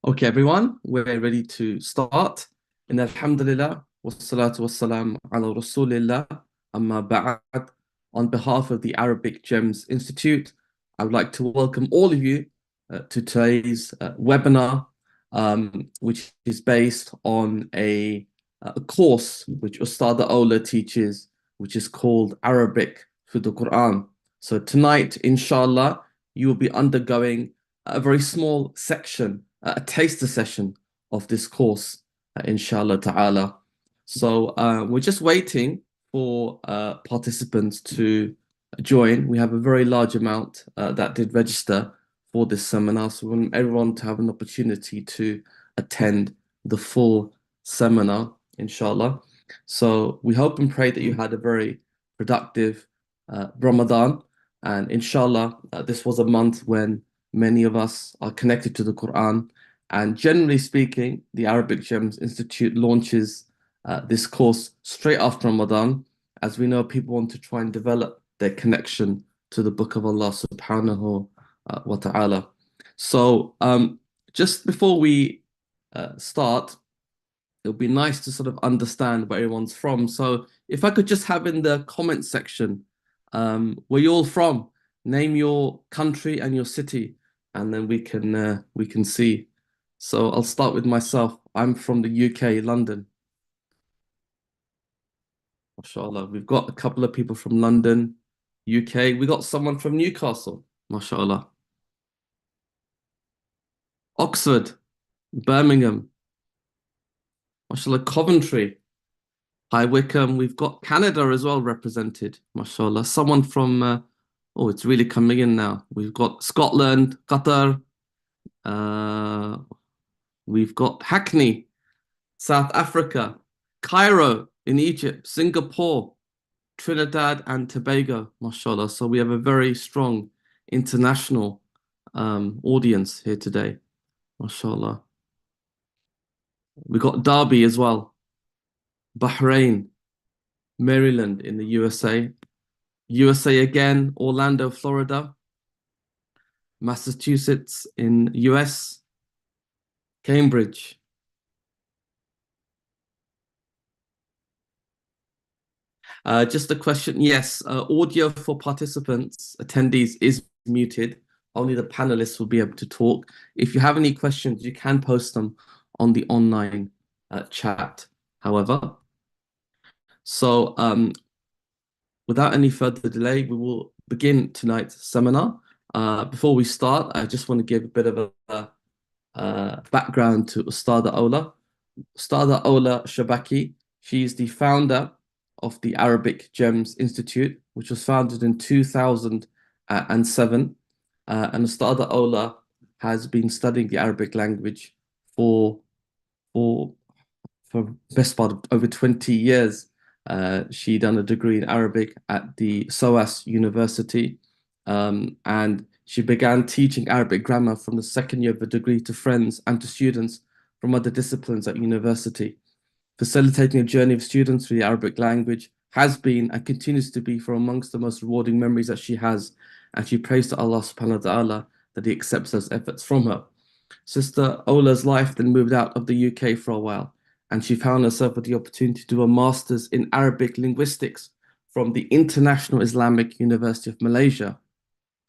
Okay, everyone, we're ready to start. In alhamdulillah, wassalatu wassalam ala rasulillah, amma ba'ad. On behalf of the Arabic Gems Institute, I would like to welcome all of you to today's webinar, which is based on a course which Ustad Ola teaches, which is called Arabic for the Qur'an. So tonight, inshallah, you will be undergoing a very small section, a taster session of this course, inshallah ta'ala. So we're just waiting for participants to join. We have a very large amount that did register for this seminar. So we want everyone to have an opportunity to attend the full seminar, inshallah. So we hope and pray that you had a very productive Ramadan. And inshallah, this was a month when many of us are connected to the Quran. And generally speaking, the Arabic Gems Institute launches this course straight after Ramadan, as we know people want to try and develop their connection to the Book of Allah subhanahu wa ta'ala. So just before we start, it would be nice to sort of understand where everyone's from. So if I could just have in the comment section, where you all from? Name your country and your city, and then we can see. So I'll start with myself. I'm from the UK, London. MashaAllah. We've got a couple of people from London, UK. We got someone from Newcastle. MashaAllah. Oxford, Birmingham. MashaAllah. Coventry. Hi, Wickham. We've got Canada as well represented. MashaAllah. Someone from, oh, it's really coming in now. We've got Scotland, Qatar. We've got Hackney, South Africa, Cairo in Egypt, Singapore, Trinidad and Tobago, mashallah. So we have a very strong international audience here today, mashallah. We got Derby as well, Bahrain, Maryland in the USA, USA again, Orlando, Florida, Massachusetts in US, Cambridge. Just a question. Yes, audio for participants, attendees is muted. Only the panelists will be able to talk. If you have any questions, you can post them on the online chat, however. So without any further delay, we will begin tonight's seminar. Before we start, I just want to give a bit of a background to Ustada Ola. Ustada Ola Shabaki, she's the founder of the Arabic Gems Institute, which was founded in 2007. And Ustada Ola has been studying the Arabic language for best part of over 20 years. She done a degree in Arabic at the SOAS University, and she began teaching Arabic grammar from the second year of the degree to friends and to students from other disciplines at university. Facilitating a journey of students through the Arabic language has been and continues to be for amongst the most rewarding memories that she has, and she prays to Allah subhanahu wa ta'ala that He accepts those efforts from her. Sister Ola's life then moved out of the UK for a while, and she found herself with the opportunity to do a master's in Arabic linguistics from the International Islamic University of Malaysia,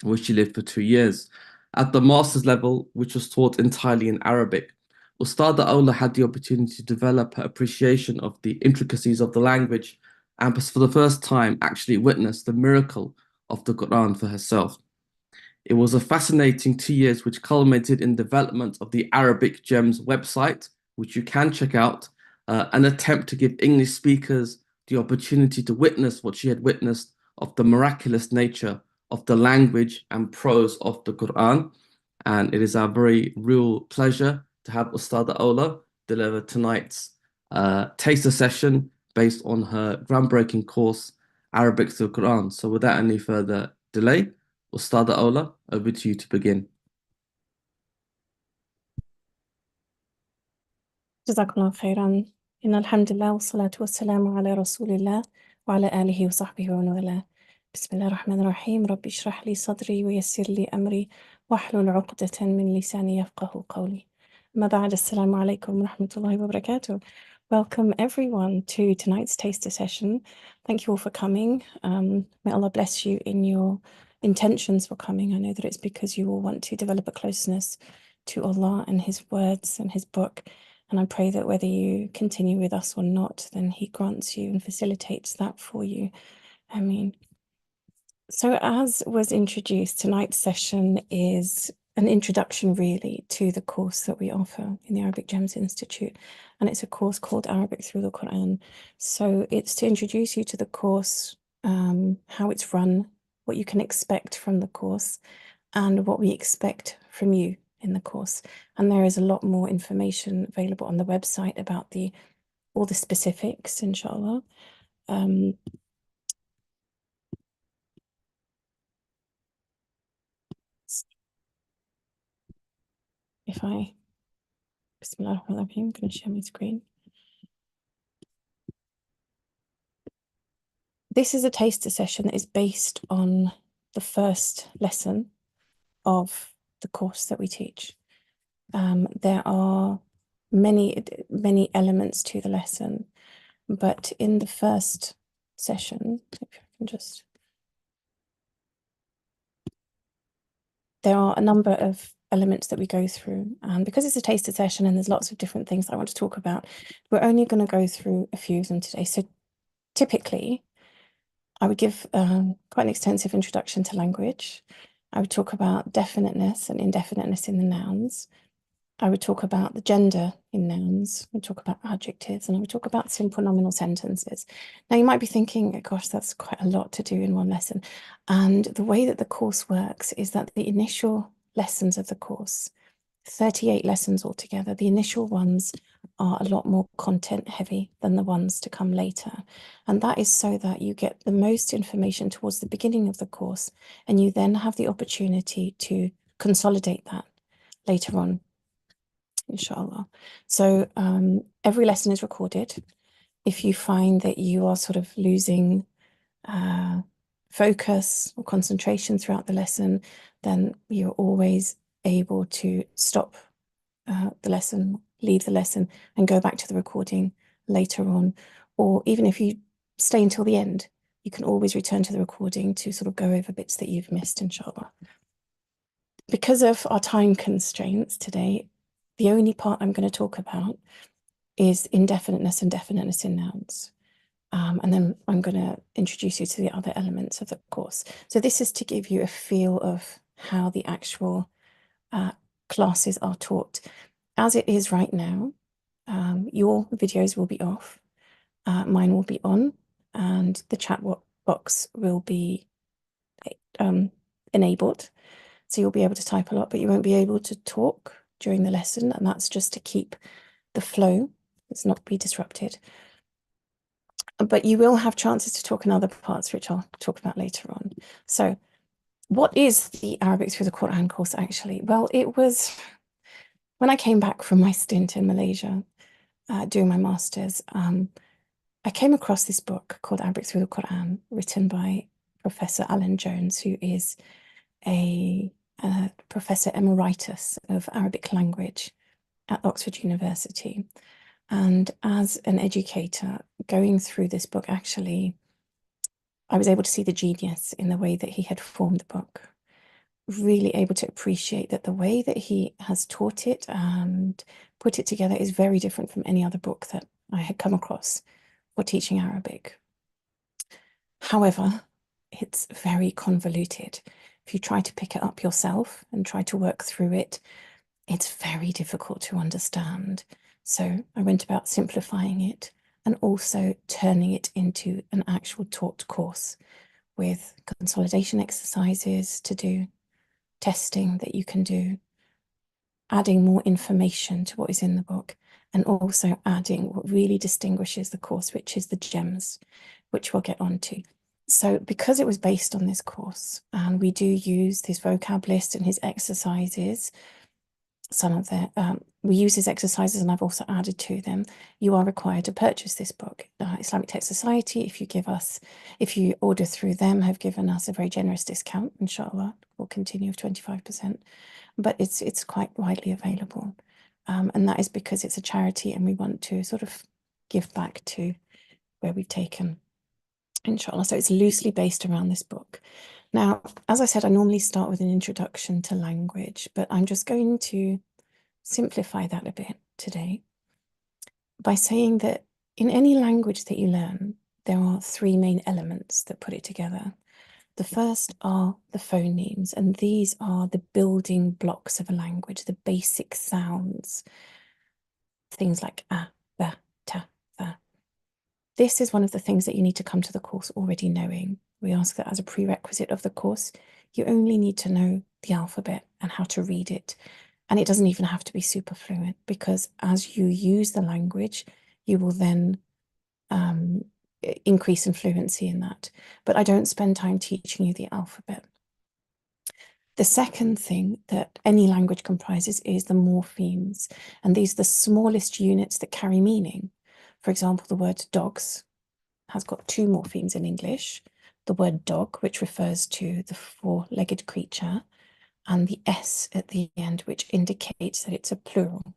where she lived for 2 years. At the master's level, which was taught entirely in Arabic, Ustada Ola had the opportunity to develop her appreciation of the intricacies of the language and for the first time actually witnessed the miracle of the Quran for herself. It was a fascinating 2 years which culminated in development of the Arabic Gems website, which you can check out, an attempt to give English speakers the opportunity to witness what she had witnessed of the miraculous nature of the language and prose of the Quran. And it is our very real pleasure to have Ustada Ola deliver tonight's taster session based on her groundbreaking course, Arabic through Quran. So without any further delay, Ustada Ola, over to you to begin. جزاكم الله خيرا. إن الحمد لله والصلاة والسلام على رسول الله وعلى آله وصحبه ومن والاه. بسم الله الرحمن الرحيم. رب اشرح لي صدري ويسر لي أمري واحلل عقدة من لساني يفقه قولي. Ma ba'd, assalamu alaikum wa rahmatullahi wa barakatuh. Welcome everyone to tonight's taster session. Thank you all for coming. May Allah bless you in your intentions for coming. I know that it's because you all want to develop a closeness to Allah and His words and His book. And I pray that whether you continue with us or not, then He grants you and facilitates that for you. Ameen. So as was introduced, tonight's session is an introduction really to the course that we offer in the Arabic Gems Institute. And it's a course called Arabic Through the Qur'an. So it's to introduce you to the course, how it's run, what you can expect from the course, and what we expect from you in the course. And there is a lot more information available on the website about all the specifics, inshallah. If I, Bismillahirrahmanirrahim, I'm going to share my screen. This is a taster session that is based on the first lesson of the course that we teach. There are many elements to the lesson, but in the first session, if I can just, there are a number of elements that we go through, and because it's a taster session and there's lots of different things that I want to talk about, we're only going to go through a few of them today. So typically, I would give quite an extensive introduction to language. I would talk about definiteness and indefiniteness in the nouns. I would talk about the gender in nouns. I would talk about adjectives, and I would talk about simple nominal sentences. Now, you might be thinking, oh, gosh, that's quite a lot to do in one lesson. And the way that the course works is that the initial lessons of the course, 38 lessons altogether, the initial ones are a lot more content heavy than the ones to come later. And that is so that you get the most information towards the beginning of the course, and you then have the opportunity to consolidate that later on, inshallah. So every lesson is recorded. If you find that you are sort of losing focus or concentration throughout the lesson, then you're always able to stop the lesson, leave the lesson, and go back to the recording later on. Or even if you stay until the end, you can always return to the recording to sort of go over bits that you've missed, inshallah. Because of our time constraints today, the only part I'm going to talk about is indefiniteness and definiteness in nouns. And then I'm going to introduce you to the other elements of the course. So this is to give you a feel of how the actual classes are taught. As it is right now, your videos will be off, mine will be on, and the chat box will be enabled. So you'll be able to type a lot, but you won't be able to talk during the lesson, and that's just to keep the flow, let's not be disrupted. But you will have chances to talk in other parts, which I'll talk about later on. So what is the Arabic Through the Qur'an course actually? Well, it was when I came back from my stint in Malaysia doing my master's, I came across this book called Arabic Through the Qur'an, written by Professor Alan Jones, who is a Professor Emeritus of Arabic language at Oxford University. And as an educator, going through this book, actually, I was able to see the genius in the way that he had formed the book. Really able to appreciate that the way that he has taught it and put it together is very different from any other book that I had come across for teaching Arabic. However, it's very convoluted. If you try to pick it up yourself and try to work through it, it's very difficult to understand. So I went about simplifying it and also turning it into an actual taught course with consolidation exercises to do, testing that you can do, adding more information to what is in the book, and also adding what really distinguishes the course, which is the gems, which we'll get onto. So because it was based on this course, and we do use his vocab list and his exercises, some of the we use his exercises, and I've also added to them. You are required to purchase this book. Islamic Text Society, if you order through them, have given us a very generous discount, inshallah. We'll continue with 25%, but it's quite widely available. And that is because it's a charity and we want to sort of give back to where we've taken, inshallah. So it's loosely based around this book. Now, as I said, I normally start with an introduction to language, but I'm just going to simplify that a bit today by saying that in any language that you learn, there are three main elements that put it together. The first are the phonemes, and these are the building blocks of a language, the basic sounds, things like a, ba, ta, tha. This is one of the things that you need to come to the course already knowing. We ask that as a prerequisite of the course, you only need to know the alphabet and how to read it. And it doesn't even have to be super fluent, because as you use the language, you will then increase in fluency in that. But I don't spend time teaching you the alphabet. The second thing that any language comprises is the morphemes. And these are the smallest units that carry meaning. For example, the word dogs has got two morphemes in English. The word dog, which refers to the four-legged creature, and the S at the end, which indicates that it's a plural.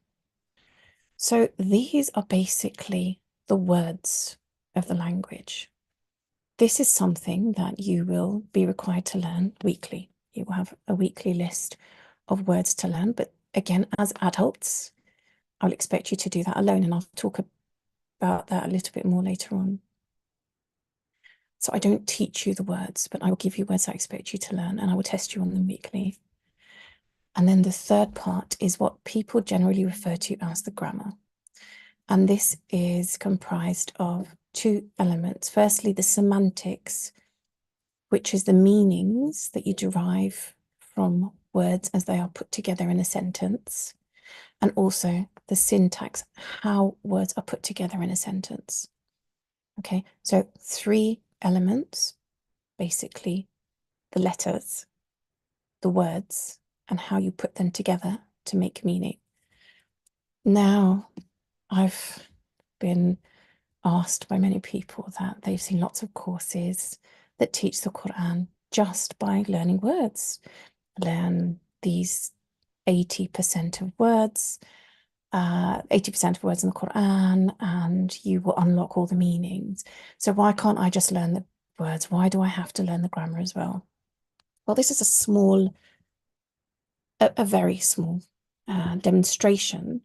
So these are basically the words of the language. This is something that you will be required to learn weekly. You will have a weekly list of words to learn, but again, as adults, I'll expect you to do that alone, and I'll talk about that a little bit more later on. So I don't teach you the words, but I will give you words I expect you to learn, and I will test you on them weekly. And then the third part is what people generally refer to as the grammar. And this is comprised of two elements. Firstly, the semantics, which is the meanings that you derive from words as they are put together in a sentence. And also the syntax, how words are put together in a sentence. Okay, so three elements, basically the letters, the words, and how you put them together to make meaning. Now, I've been asked by many people that they've seen lots of courses that teach the Qur'an just by learning words. Learn these 80% of words, 80% of words in the Qur'an, and you will unlock all the meanings. So why can't I just learn the words? Why do I have to learn the grammar as well? Well, this is a very small demonstration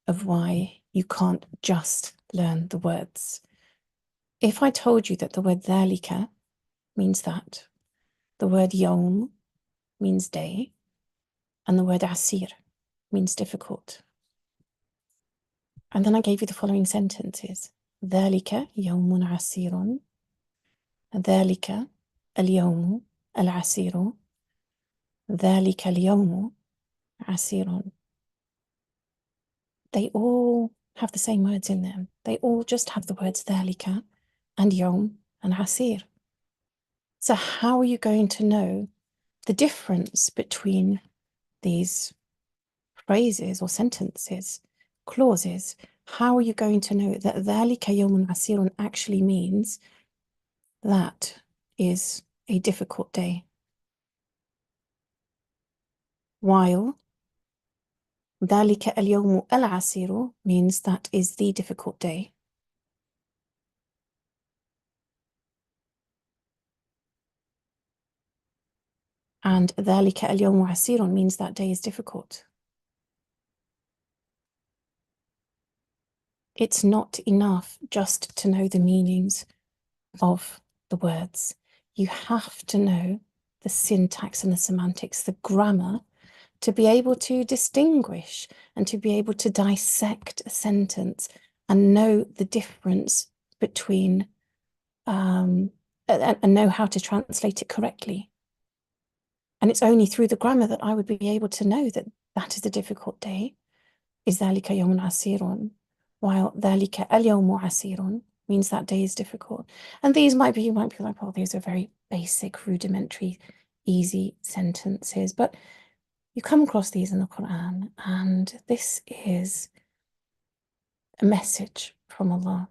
of why you can't just learn the words. If I told you that the word dhalika means that, the word yawm means day, and the word asir means difficult, and then I gave you the following sentences: dhalika yawmun asirun, dhalika al-yawmu al-asiru, dhalika al-yawmu asirun. They all have the same words in them. They all just have the words dhalika and yawm and asir. So how are you going to know the difference between these phrases or sentences, clauses? How are you going to know that dhalika yawmun asirun actually means that is a difficult day, while dhalika al-yawmu al-asiru means that is the difficult day? And dhalika al-yawmu asirun means that day is difficult. It's not enough just to know the meanings of the words. You have to know the syntax and the semantics, the grammar, to be able to distinguish and to be able to dissect a sentence and know the difference between, and know how to translate it correctly. And it's only through the grammar that I would be able to know that that is a difficult day. Is dhalika yawmun asirun, while dhalika al-yawmu asirun means that day is difficult. And these might be, you might be like, oh, these are very basic, rudimentary, easy sentences. But you come across these in the Qur'an, and this is a message from Allah.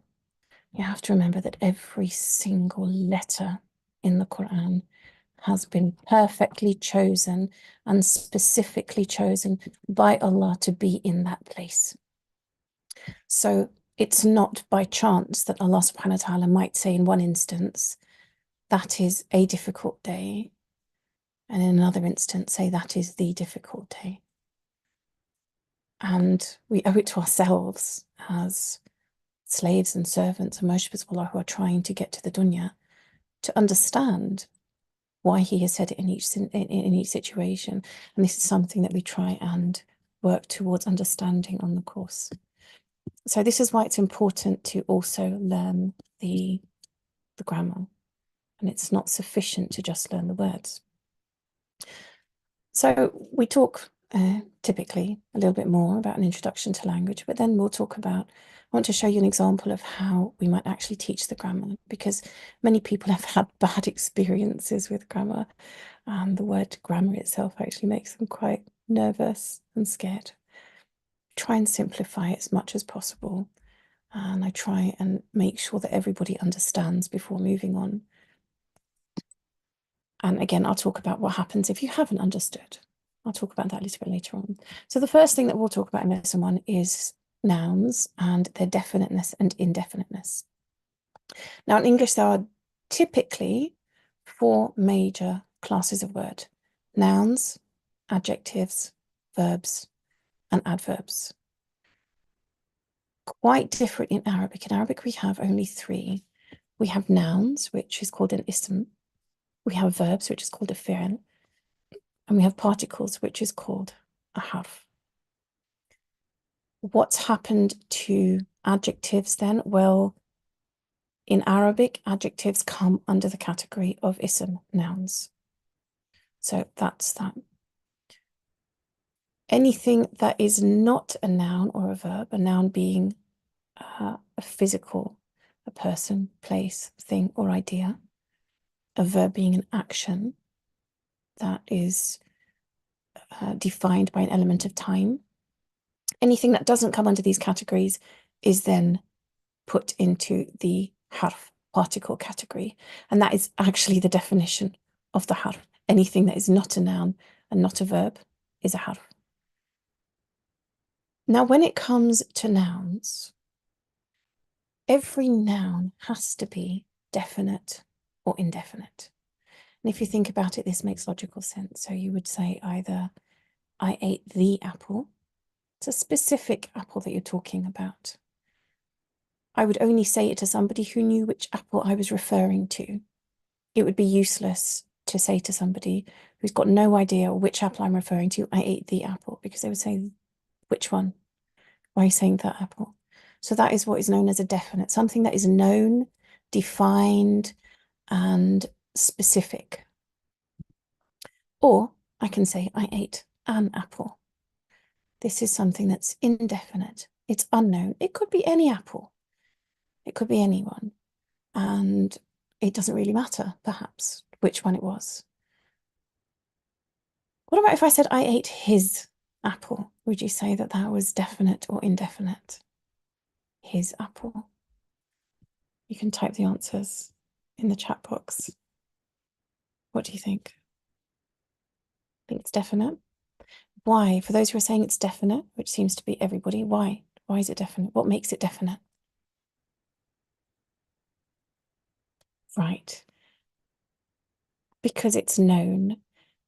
You have to remember that every single letter in the Qur'an has been perfectly chosen and specifically chosen by Allah to be in that place. So it's not by chance that Allah subhanahu wa ta'ala might say in one instance, that is a difficult day, and in another instance say that is the difficult day. And we owe it to ourselves as slaves and servants and worshippers of Allah who are trying to get to the dunya to understand why He has said it in each situation. And this is something that we try and work towards understanding on the course. So this is why it's important to also learn the grammar. And it's not sufficient to just learn the words. So we talk typically a little bit more about an introduction to language, but then we'll talk about, I want to show you an example of how we might actually teach the grammar, because many people have had bad experiences with grammar, and the word grammar itself actually makes them quite nervous and scared. Try and simplify it as much as possible, and I try and make sure that everybody understands before moving on. And again, I'll talk about what happens if you haven't understood. I'll talk about that a little bit later on. So the first thing that we'll talk about in lesson 1 is nouns and their definiteness and indefiniteness. Now in English, there are typically 4 major classes of word: nouns, adjectives, verbs, and adverbs. Quite different in Arabic. In Arabic, we have only 3. We have nouns, which is called an ism. We have verbs, which is called a fi'l. And we have particles, which is called a harf. What's happened to adjectives then? Well, in Arabic, adjectives come under the category of ism, nouns. So that's that. Anything that is not a noun or a verb, a noun being a physical, a person, place, thing, or idea, a verb being an action that is defined by an element of time. Anything that doesn't come under these categories is then put into the harf, particle category. And that is actually the definition of the harf. Anything that is not a noun and not a verb is a harf. Now, when it comes to nouns, every noun has to be definite or indefinite. And if you think about it, this makes logical sense. So you would say either, I ate the apple. It's a specific apple that you're talking about. I would only say it to somebody who knew which apple I was referring to. It would be useless to say to somebody who's got no idea which apple I'm referring to, I ate the apple, because they would say, which one? Why are you saying that apple? So that is what is known as a definite, something that is known, defined, and specific. Or I can say, I ate an apple. This is something that's indefinite. It's unknown. It could be any apple. It could be anyone. And it doesn't really matter, perhaps, which one it was. What about if I said I ate his apple? Would you say that that was definite or indefinite? His apple. You can type the answers in the chat box. What do you think? I think it's definite. Why? For those who are saying it's definite, which seems to be everybody, why? Why is it definite? What makes it definite? Right. Because it's known.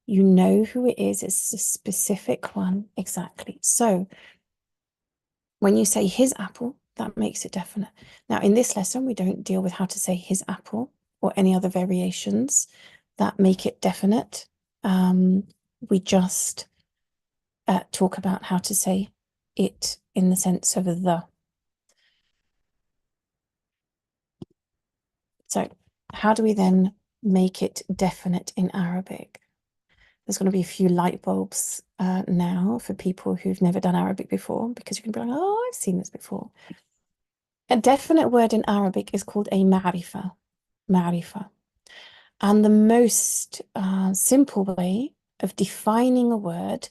You know who it is. It's a specific one. Exactly. So when you say his apple, that makes it definite. Now, in this lesson, we don't deal with how to say his apple or any other variations that make it definite. We just talk about how to say it in the sense of the. So how do we then make it definite in Arabic? There's going to be a few light bulbs now for people who've never done Arabic before, because you can be like, oh, I've seen this before. A definite word in Arabic is called a ma'rifa. Ma'rifa. And the most simple way of defining a word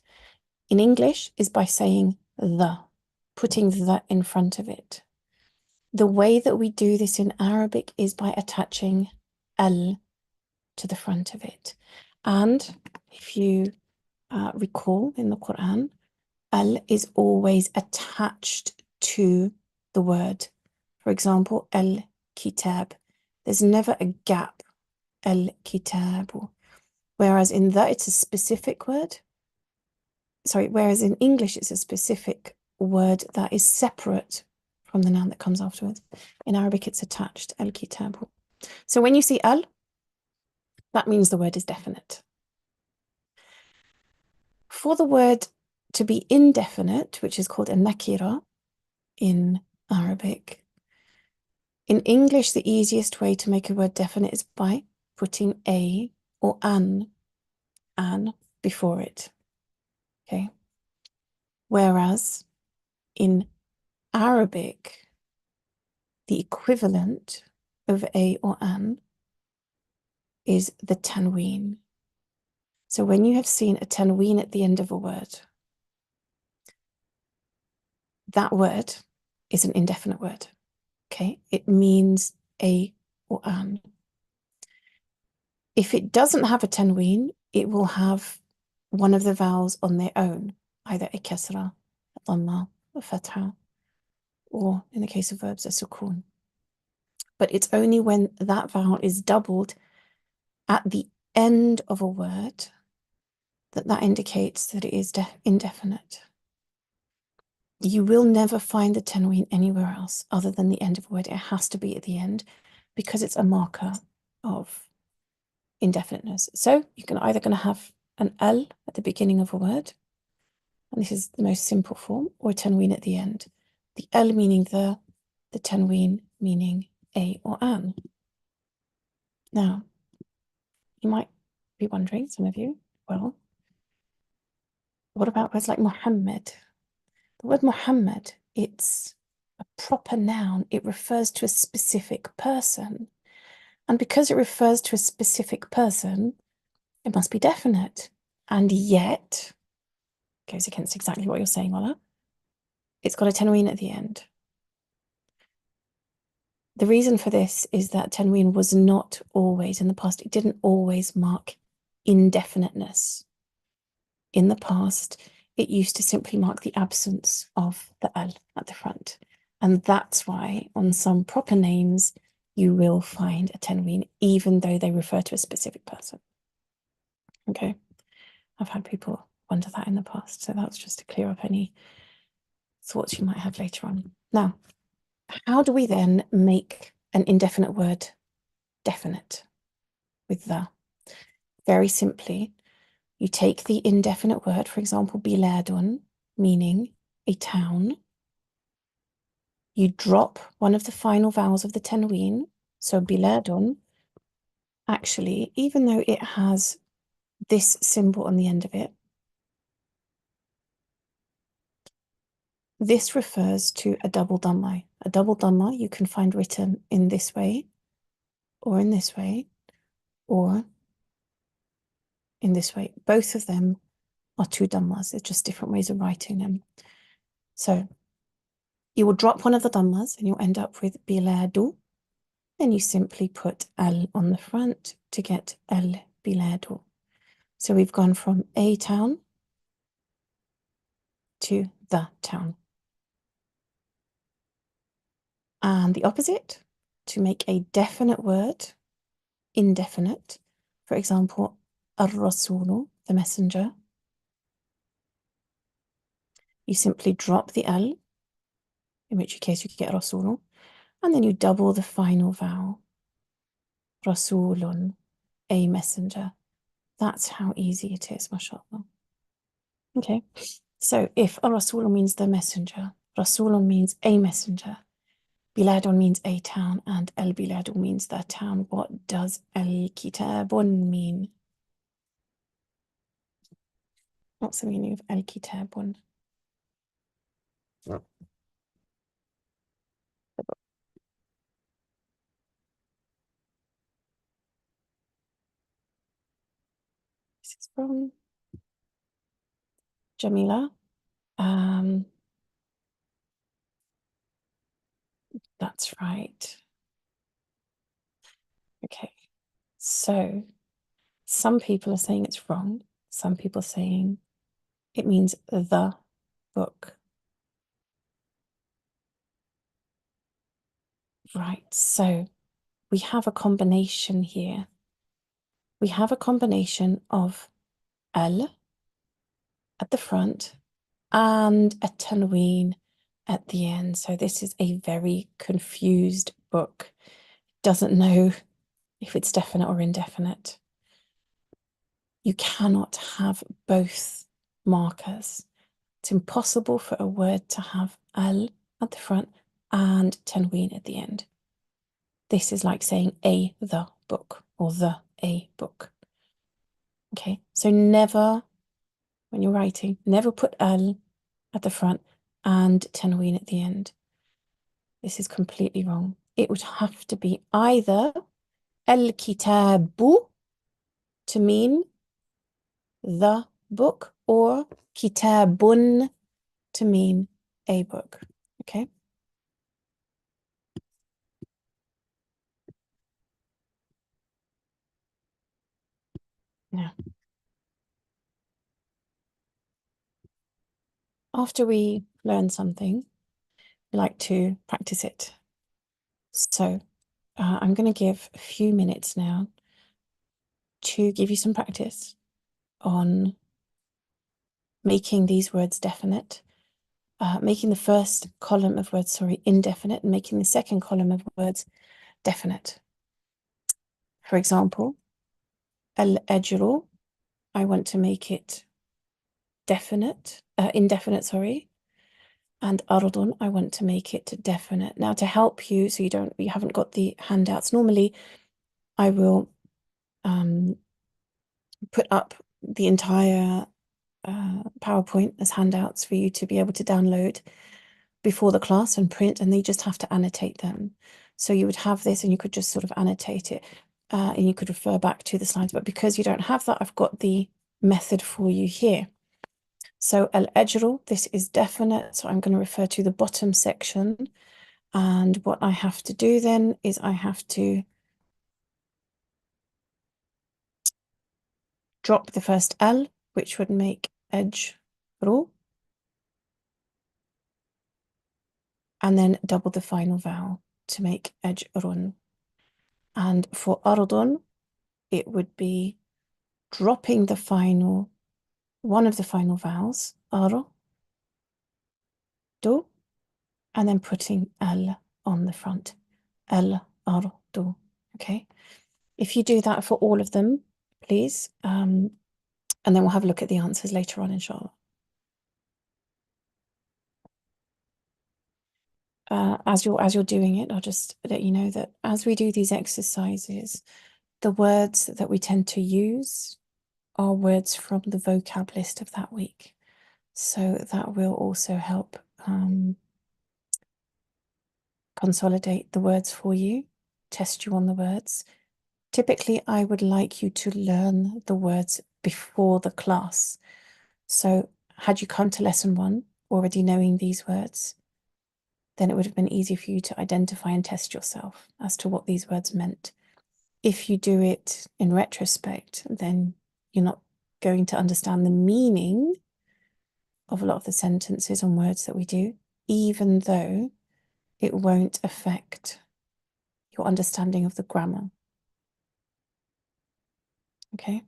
in English is by saying the, putting the in front of it. The way that we do this in Arabic is by attaching al. to the front of it. And if you recall in the Qur'an, al is always attached to the word. For example, al-kitab. There's never a gap, al-kitabu. Whereas in that, it's a specific word. Sorry, whereas in English, it's a specific word that is separate from the noun that comes afterwards. In Arabic, it's attached, al-kitabu. So when you see al, that means the word is definite. For the word to be indefinite, which is called a nakira in Arabic, in English, the easiest way to make a word definite is by putting a or an before it. Okay. Whereas in Arabic, the equivalent of a or an is the tanween. So when you have seen a tanween at the end of a word, that word is an indefinite word. Okay, it means a or an. If it doesn't have a tanween, it will have one of the vowels on their own, either a kasra, a dhamma, a fatha, or in the case of verbs, a sukun. But it's only when that vowel is doubled at the end of a word that indicates that it is indefinite. You will never find the tanween anywhere else other than the end of a word. It has to be at the end because it's a marker of indefiniteness. So you're either going to have an al at the beginning of a word, and this is the most simple form, or a tanween at the end. The al meaning the tanween meaning a or an. Now, you might be wondering, some of you, well, what about words like Muhammad? The word Muhammad, it's a proper noun. It refers to a specific person. And because it refers to a specific person, it must be definite. And yet, goes against exactly what you're saying, Ola, it's got a tanween at the end. The reason for this is that tanween was not always, in the past, it didn't always mark indefiniteness. In the past, it used to simply mark the absence of the al at the front. And that's why on some proper names, you will find a tanween, even though they refer to a specific person. Okay, I've had people wonder that in the past, so that's just to clear up any thoughts you might have later on. Now, how do we then make an indefinite word definite with the? Very simply, you take the indefinite word, for example, biladun, meaning a town. You drop one of the final vowels of the tanween. So biladun, actually, even though it has this symbol on the end of it, this refers to a double dhamma. A double dhamma you can find written in this way, or in this way, or in this way. Both of them are two dhammas. They're just different ways of writing them. So you will drop one of the dhammas and you'll end up with biladu. Then you simply put al on the front to get al biladu. So we've gone from a town to the town. And the opposite, to make a definite word indefinite, for example, ar-rasulu, the messenger, you simply drop the al, in which case you could get rasulu, and then you double the final vowel, rasulun, a messenger. That's how easy it is, mashallah. Okay, so if ar-rasulu means the messenger, rasulun means a messenger, biladun means a town, and al-biladu means the town, what does al-kitabun mean? What's the meaning of al-kitabun? This is from Jamila. That's right. Okay, so Some people are saying it's wrong. Some people are saying it means the book. Right, so we have a combination here. We have a combination of al at the front and a tanween at the end. So this is a very confused book. Doesn't know if it's definite or indefinite. You cannot have both markers. It's impossible for a word to have al at the front and tanween at the end. This is like saying the book or a book. Okay, so never, when you're writing, never put al at the front and tanween at the end. This is completely wrong. It would have to be either al-kitabu to mean the book or kitabun to mean a book. Okay. Now, after we learn something, we like to practice it. So I'm going to give a few minutes now to give you some practice on making these words definite, making the first column of words, indefinite, and making the second column of words definite. For example, al-ajru, I want to make it definite, indefinite, and ardun, I want to make it definite. Now, to help you, so you haven't got the handouts, normally I will put up the entire PowerPoint as handouts for you to be able to download before the class and print, and they just have to annotate them. So you would have this and you could just sort of annotate it and you could refer back to the slides. But because you don't have that, I've got the method for you here. So al-ajru, this is definite. So I'm going to refer to the bottom section. And what I have to do then is I have to drop the first al, which would make ajru, and then double the final vowel to make ajrun. And for ardun, it would be dropping the final, one of the final vowels, ar, do, and then putting al on the front, al, ar, do, okay? If you do that for all of them, please, and then we'll have a look at the answers later on, inshallah. As you're doing it, I'll just let you know that as we do these exercises, the words that we tend to use are words from the vocab list of that week. So that will also help consolidate the words for you, test you on the words. Typically, I would like you to learn the words before the class. So had you come to lesson 1 already knowing these words, then it would have been easy for you to identify and test yourself as to what these words meant. If you do it in retrospect, then you're not going to understand the meaning of a lot of the sentences and words that we do, even though it won't affect your understanding of the grammar. Okay?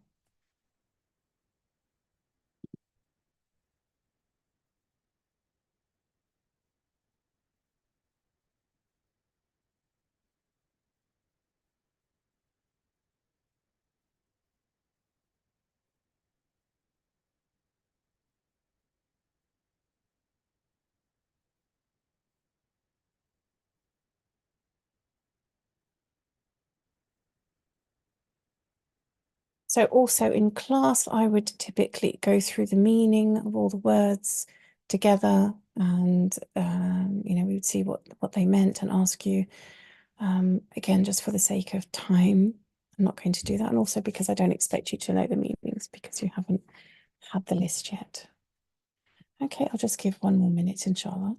So also in class, I would typically go through the meaning of all the words together, and we would see what they meant and ask you. Again, just for the sake of time, I'm not going to do that, and also because I don't expect you to know the meanings because you haven't had the list yet. Okay, I'll just give 1 more minute, inshallah.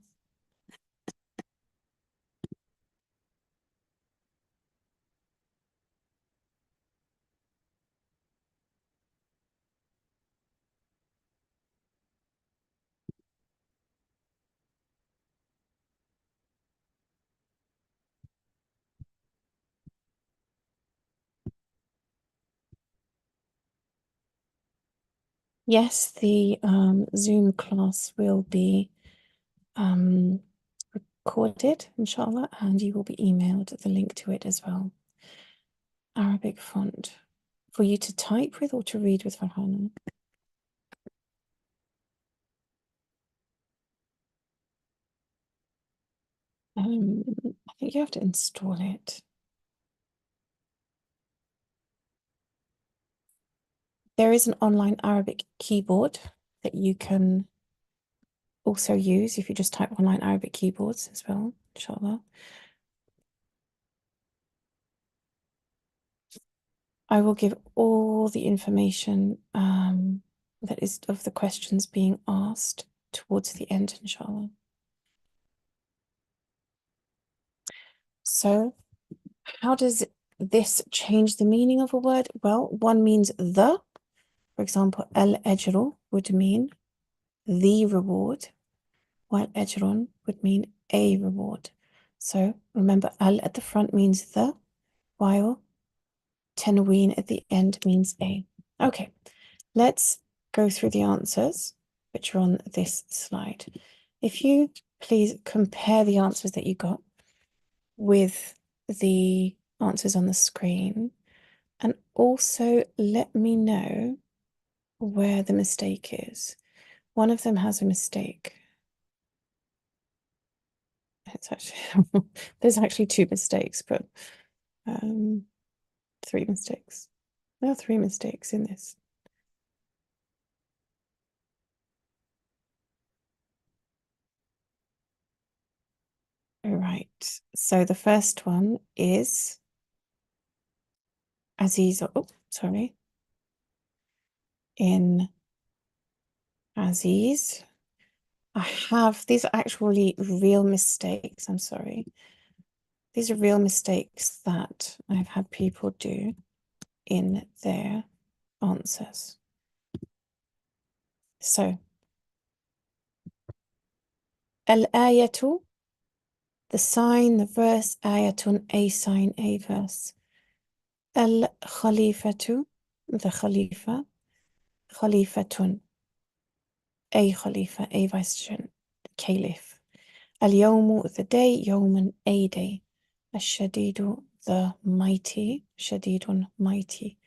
Yes, the Zoom class will be recorded, inshallah, and you will be emailed the link to it as well. Arabic font for you to type with or to read with, Farhana? I think you have to install it. There is an online Arabic keyboard that you can also use if you just type online Arabic keyboards as well, inshallah. I will give all the information that is of the questions being asked towards the end, inshallah. So, how does this change the meaning of a word? Well, one means the. For example, al-ajru would mean the reward, while ajrun would mean a reward. So remember, al at the front means the, while tanween at the end means a. Okay, let's go through the answers, which are on this slide. If you please compare the answers that you got with the answers on the screen, and also let me know where the mistake is. One of them has a mistake. It's actually there's actually two mistakes, but three mistakes. There are three mistakes in this. All right. So the first one is Aziz. Oh, sorry. In Aziz. These are actually real mistakes. I'm sorry. These are real mistakes that I've had people do in their answers. So, al-ayatu, the sign, the verse, ayatun, a sign, a verse. Al-khalifatu, the khalifa, khalifatun, a khalifa, a vicegerent, caliph. Al-yawmu, the day, yawman, a day. Al-shadidu, the mighty, shadidun, mighty.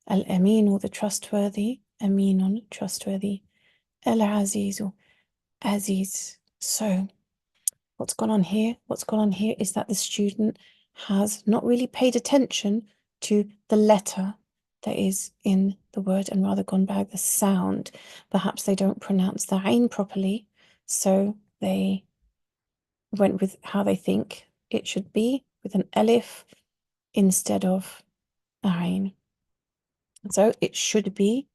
Al-aminu, the trustworthy, aminun, trustworthy. Al-azizu, aziz. So, what's gone on here? What's gone on here is that the student has not really paid attention to the letter that is in the word and rather gone by the sound. Perhaps they don't pronounce the ain properly, so they went with how they think it should be, with an alif instead of ain. So it should be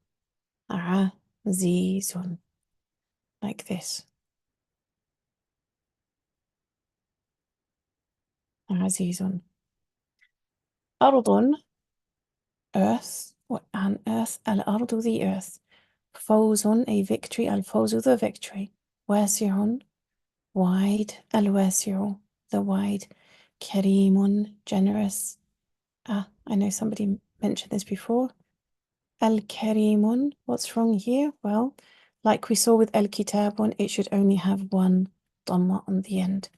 azizun, like this. Azizun. Ardun, earth, or an earth, al-ardu, the earth. Fawzun, a victory, al-fawzu, the victory. Wasi'un, wide, al-wasi'u, the wide. Karimun, generous. I know somebody mentioned this before. Al-karimun, what's wrong here? Well, like we saw with al-kitabun, it should only have one dhamma on the end.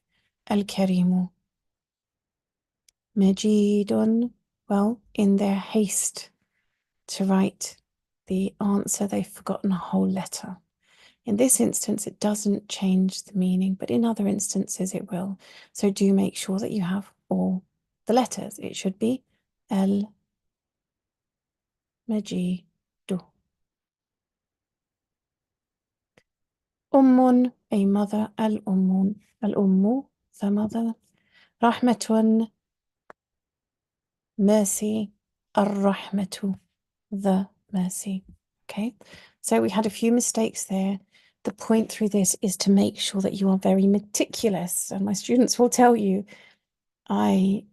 Al-karimu. Majidun, well, in their haste to write the answer, they've forgotten a whole letter. In this instance, it doesn't change the meaning, but in other instances it will. So do make sure that you have all the letters. It should be al-majidu. Ummun, a mother, al-ummun, al-ummu, the mother. Rahmatun, mercy, ar-rahmatu, the mercy. Okay, so we had a few mistakes there. The point through this is to make sure that you are very meticulous, and my students will tell you I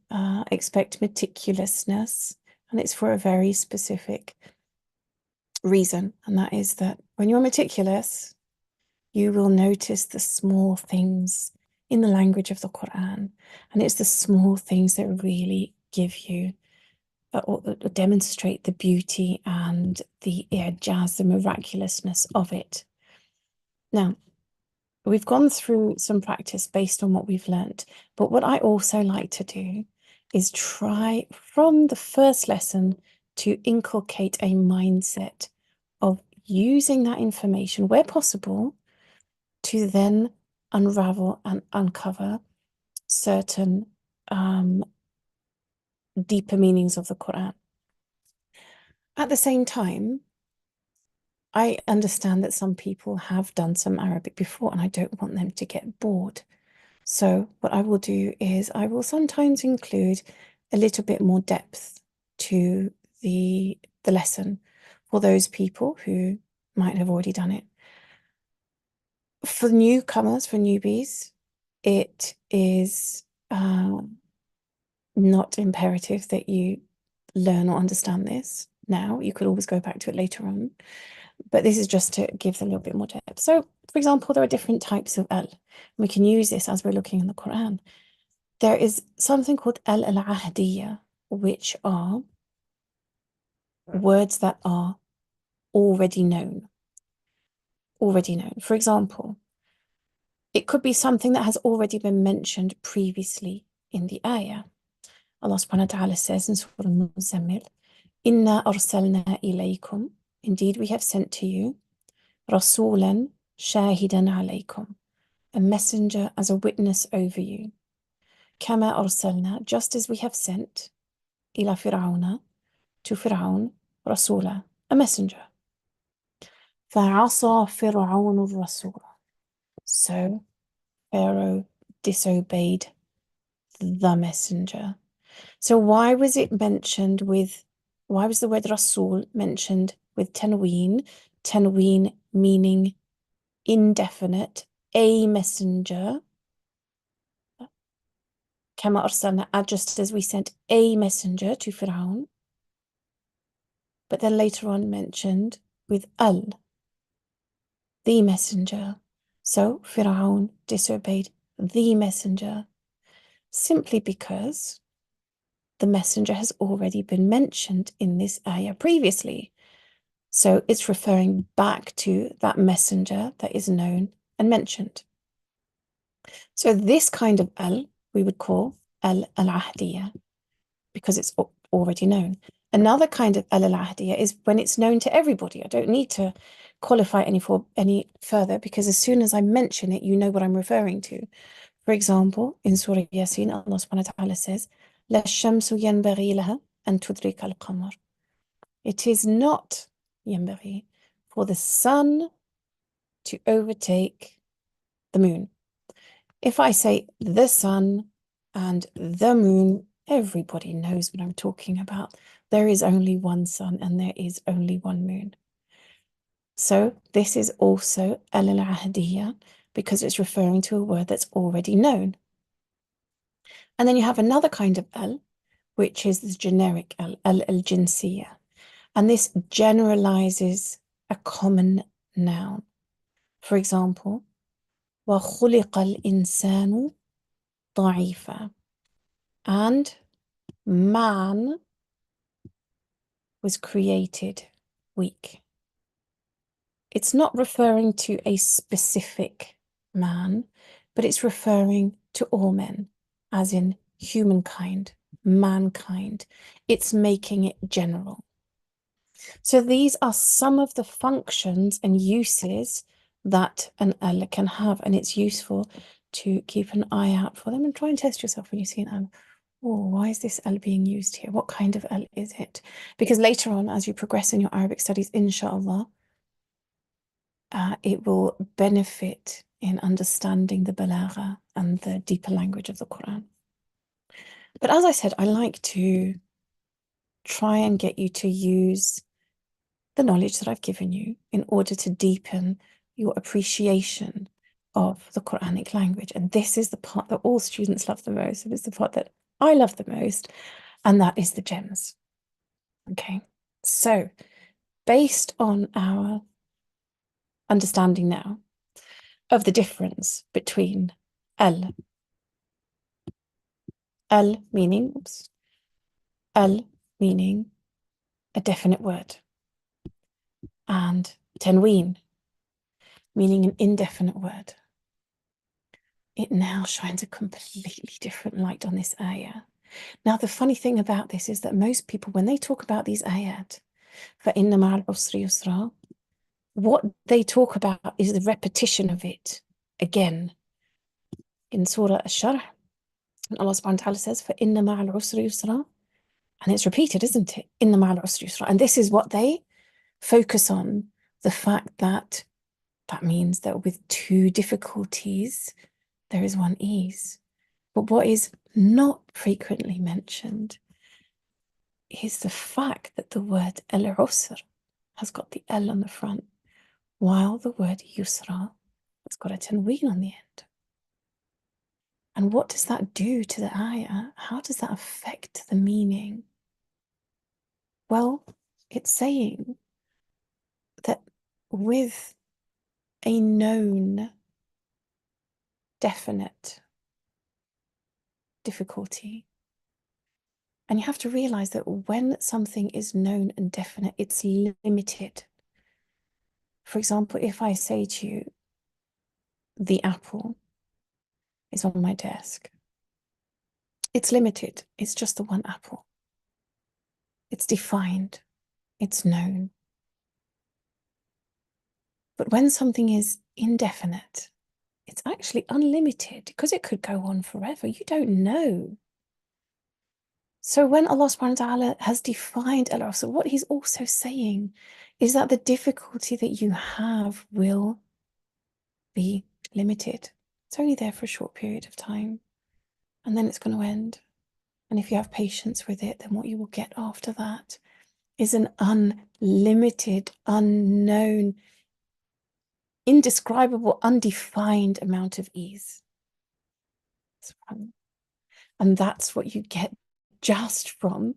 expect meticulousness, and it's for a very specific reason, and that is that when you're meticulous, you will notice the small things in the language of the Qur'an, and it's the small things that really give you or demonstrate the beauty and the i'jaz, the miraculousness of it. Now, we've gone through some practice based on what we've learned, but what I also like to do is try from the first lesson to inculcate a mindset of using that information where possible to then unravel and uncover certain deeper meanings of the Qur'an. At the same time, I understand that some people have done some Arabic before and I don't want them to get bored. So what I will do is I will sometimes include a little bit more depth to the lesson for those people who might have already done it. For newcomers, for newbies, it is not imperative that you learn or understand this now. You could always go back to it later on. But this is just to give a little bit more depth. So, for example, there are different types of al. We can use this as we're looking in the Quran. There is something called al-ahdiyya, which are words that are already known. Already known. For example, it could be something that has already been mentioned previously in the ayah. Allah subhanahu wa ta'ala says in Surah Al-Muzammil, Inna arsalna ilaykum. Indeed, we have sent to you Rasulan shahidan alaykum, a messenger as a witness over you. Kama arsalna, just as we have sent ila fir'auna, to Fir'aun, Rasula, a messenger. فَعَصَى فِرْعَوْنُ الرَّسُولَ. So Pharaoh disobeyed the messenger. So why was it mentioned with, why was the word Rasul mentioned with tanween? Tanween meaning indefinite, a messenger. Kama arsalna, just as we sent a messenger to Fir'aun. But then later on mentioned with al, the messenger. So Fir'aun disobeyed the messenger simply because the messenger has already been mentioned in this ayah previously. So it's referring back to that messenger that is known and mentioned. So this kind of al we would call al-ahdiyya because it's already known. Another kind of al-ahdiyya is when it's known to everybody. I don't need to qualify any further because as soon as I mention it, you know what I'm referring to. For example, in Surah Yasin, Allah subhanahu wa ta'ala says, La shamsu yanbaghi laha an tudrika al-qamar. It is not yanbaghi for the sun to overtake the moon. If I say the sun and the moon, everybody knows what I'm talking about. There is only one sun and there is only one moon. So this is also al-ahdiyya because it's referring to a word that's already known. And then you have another kind of al, which is the generic al-jinsiyya. And this generalizes a common noun. For example, وَخُلِقَ الْإِنسَانُ ضَعِيفًا. And man was created weak. It's not referring to a specific man, but it's referring to all men, as in humankind, mankind. It's making it general. So these are some of the functions and uses that an al can have, and it's useful to keep an eye out for them and try and test yourself when you see an al. Oh, why is this al being used here? What kind of al is it? Because later on, as you progress in your Arabic studies, inshallah, it will benefit in understanding the balagha and the deeper language of the Quran. But as I said, I like to try and get you to use the knowledge that I've given you in order to deepen your appreciation of the Quranic language. And this is the part that all students love the most, and it's the part that I love the most, and that is the gems. Okay, so based on our understanding now of the difference between al meaning al meaning a definite word, and tanween, meaning an indefinite word. It now shines a completely different light on this ayah. Now, the funny thing about this is that most people, when they talk about these ayat, فَإِنَّ مَعَ الْعُسْرِ يُسْرًا, what they talk about is the repetition of it again. In Surah Ash-Sharh, Allah subhanahu wa ta'ala says, فَإِنَّ مَعَ الْعُسْرِ يُسْرًا, and it's repeated, isn't it? إِنَّ مَعَ الْعُسْرِ يُسْرًا. And this is what they focus on, the fact that that means that with two difficulties, there is one ease. But what is not frequently mentioned is the fact that the word al-usr has got the L on the front, while the word yusra has got a tanween on the end. And what does that do to the ayah? How does that affect the meaning? Well, it's saying that with a known, definite difficulty, and you have to realize that when something is known and definite, it's limited. For example, if I say to you, the apple is on my desk, it's limited. It's just the one apple. It's defined. It's known. But when something is indefinite, it's actually unlimited because it could go on forever. You don't know. So when Allah subhanahu wa ta'ala has defined al-usr, what he's also saying is that the difficulty that you have will be limited. It's only there for a short period of time, and then it's going to end. And if you have patience with it, then what you will get after that is an unlimited, unknown, indescribable, undefined amount of ease. And that's what you get just from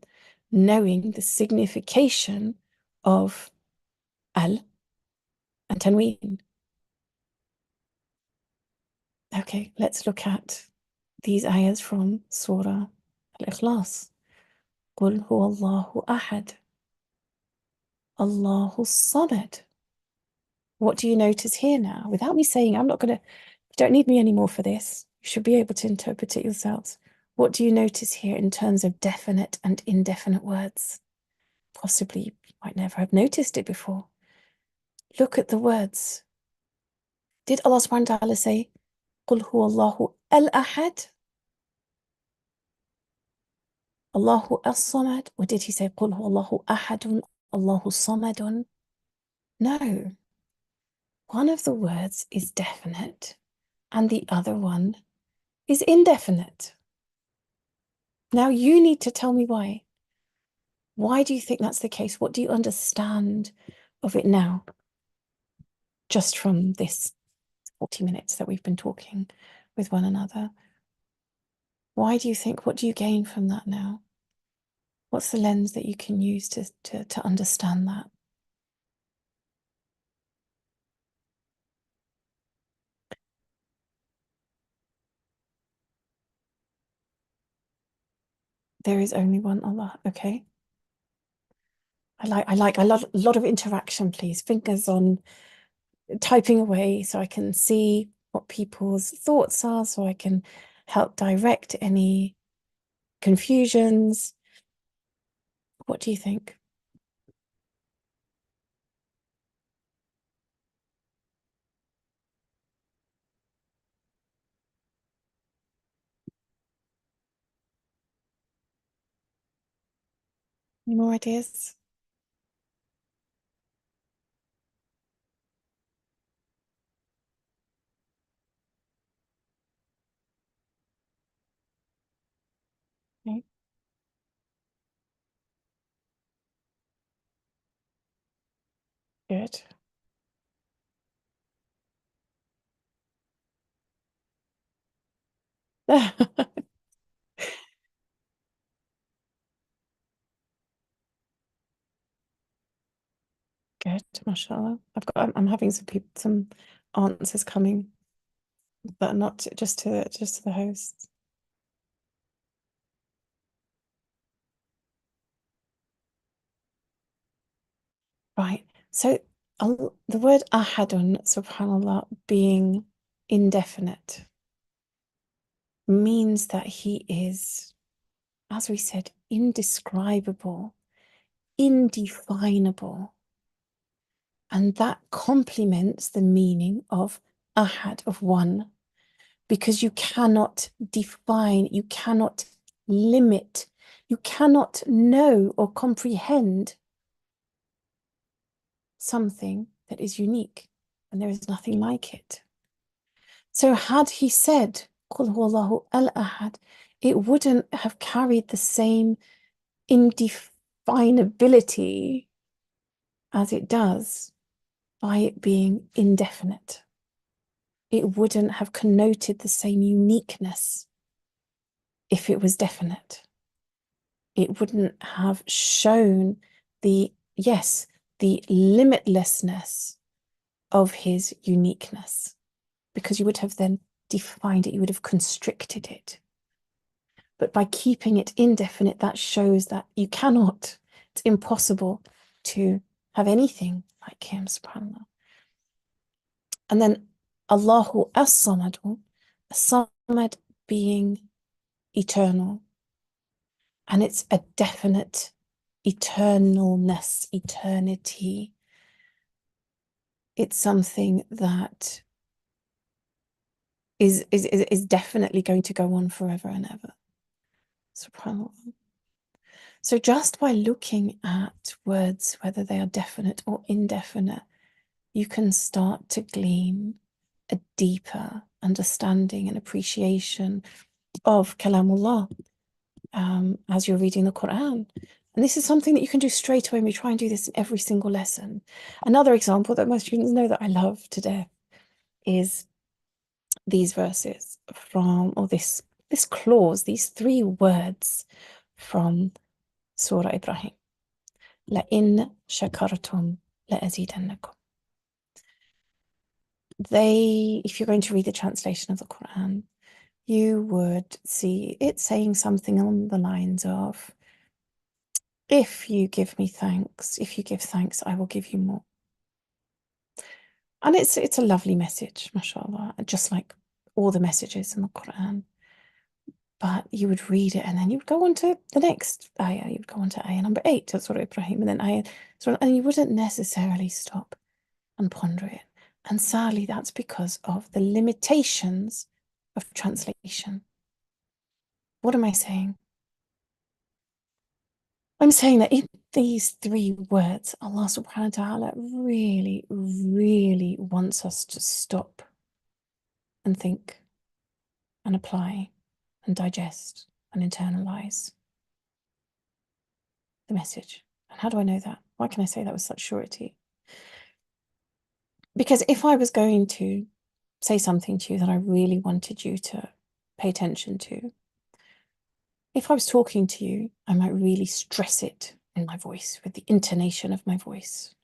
knowing the signification of al and tanween. Okay, let's look at these ayahs from Surah Al-Ikhlas. قُلْ هُوَ اللَّهُ أَحَدٌ اللَّهُ الصَّمَدُ. What do you notice here now? Without me saying, I'm not going to, you don't need me anymore for this. You should be able to interpret it yourselves. What do you notice here in terms of definite and indefinite words? Possibly you might never have noticed it before. Look at the words. Did Allah subhanahu wa ta'ala say, قُلْ هُوَ اللَّهُ الْأَحَدُ, Allahu as-Samad? Or did he say, قُلْ هُوَ اللَّهُ أَحَدٌ Allahu Samadun? No. One of the words is definite and the other one is indefinite. Now you need to tell me why. Why do you think that's the case? What do you understand of it now? Just from this 40 minutes that we've been talking with one another. Why do you think, what do you gain from that now? What's the lens that you can use to understand that? There is only one Allah, okay? I like a lot of interaction, please. Fingers on typing away so I can see what people's thoughts are, so I can help direct any confusions. What do you think? Any more ideas? Okay. Good. Good, mashallah. I'm having some answers coming, but not just to the host. Right. So the word ahadun, subhanallah, being indefinite, means that he is, as we said, indescribable, indefinable. And that complements the meaning of ahad, of one, because you cannot define, you cannot limit, you cannot know or comprehend something that is unique, and there is nothing like it. So had he said, Qul huwallahu al-ahad, it wouldn't have carried the same indefinability as it does by it being indefinite. It wouldn't have connoted the same uniqueness if it was definite. It wouldn't have shown the, yes, the limitlessness of his uniqueness, because you would have then defined it, you would have constricted it. But by keeping it indefinite, that shows that you cannot, it's impossible to have anything like him, subhanAllah. And then Allahu as-Samadu, Samad being eternal. And it's a definite eternalness, eternity. It's something that is definitely going to go on forever and ever. SubhanAllah. So just by looking at words, whether they are definite or indefinite, you can start to glean a deeper understanding and appreciation of Kalamullah as you're reading the Qur'an. And this is something that you can do straight away, and we try and do this in every single lesson. Another example that my students know that I love to death is these verses from, or this clause, these 3 words from Surah Ibrahim. لَإِن شَكَرْتُمْ لَأَزِيدَنَّكُمْ. If you're going to read the translation of the Quran, you would see it saying something along the lines of, if you give me thanks, if you give thanks, I will give you more. And it's a lovely message, mashallah, just like all the messages in the Quran. But you would read it and then you would go on to the next ayah, you would go on to ayah number 8, that's Surah Ibrahim, and then ayah, and you wouldn't necessarily stop and ponder it. And sadly, that's because of the limitations of translation. What am I saying? I'm saying that in these 3 words, Allah subhanahu wa ta'ala really, really wants us to stop and think and apply and digest and internalize the message. And how do I know that? Why can I say that with such surety? Because if I was going to say something to you that I really wanted you to pay attention to, if I was talking to you, I might really stress it in my voice with the intonation of my voice.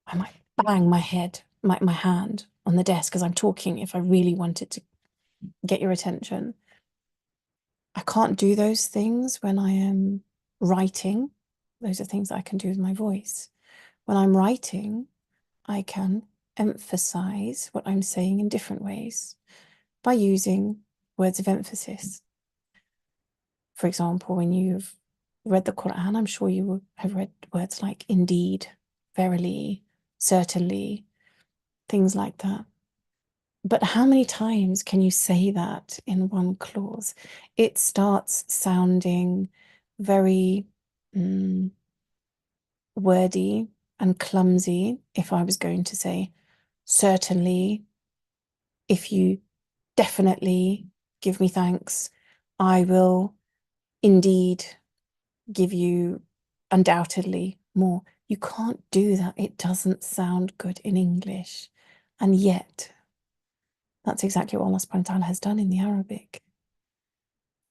I might bang my hand on the desk as I'm talking if I really wanted to get your attention. I can't do those things when I am writing. Those are things that I can do with my voice. When I'm writing, I can emphasize what I'm saying in different ways by using words of emphasis. For example, when you've read the Quran, I'm sure you will have read words like indeed, verily, certainly, things like that. But how many times can you say that in one clause? It starts sounding very wordy and clumsy if I was going to say certainly, if you definitely give me thanks, I will indeed give you undoubtedly more. You can't do that. It doesn't sound good in English. And yet, that's exactly what Allah subhanahu wa ta'ala has done in the Arabic.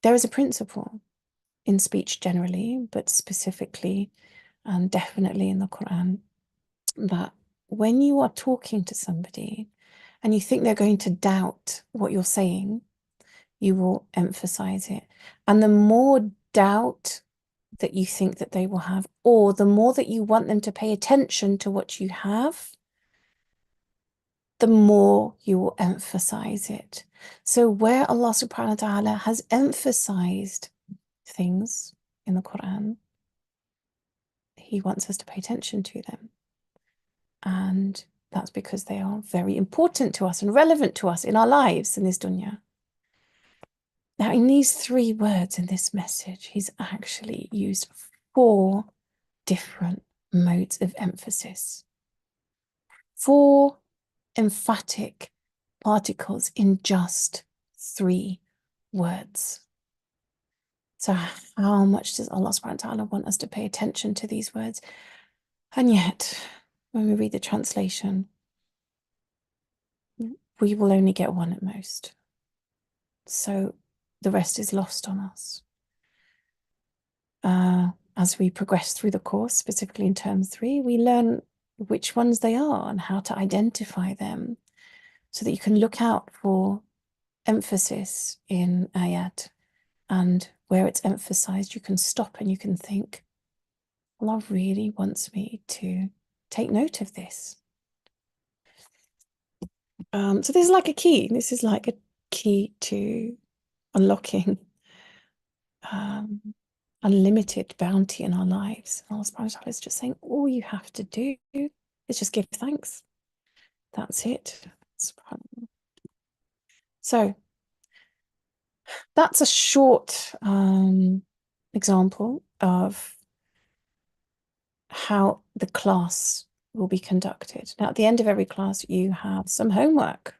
There is a principle in speech generally, but specifically and definitely in the Quran, that when you are talking to somebody and you think they're going to doubt what you're saying, you will emphasize it. And the more doubt that you think that they will have, or the more that you want them to pay attention to what you have, the more you will emphasize it. So where Allah subhanahu wa ta'ala has emphasized things in the Quran, He wants us to pay attention to them. And that's because they are very important to us and relevant to us in our lives in this dunya. Now, in these 3 words in this message, He's actually used 4 different modes of emphasis. 4 emphatic particles in just 3 words. So how much does Allah subhanahu wa ta'ala want us to pay attention to these words? And yet, when we read the translation, we will only get 1 at most. So the rest is lost on us. As we progress through the course, specifically in term 3, we learn which ones they are and how to identify them so that you can look out for emphasis in ayat, and where it's emphasized, you can stop and you can think, Allah really wants me to take note of this. So this is like a key. This is like a key to unlocking unlimited bounty in our lives. Allah subhanahu wa ta'ala is just saying, all you have to do is just give thanks. That's it. So that's a short example of how the class will be conducted. Now, at the end of every class, you have some homework.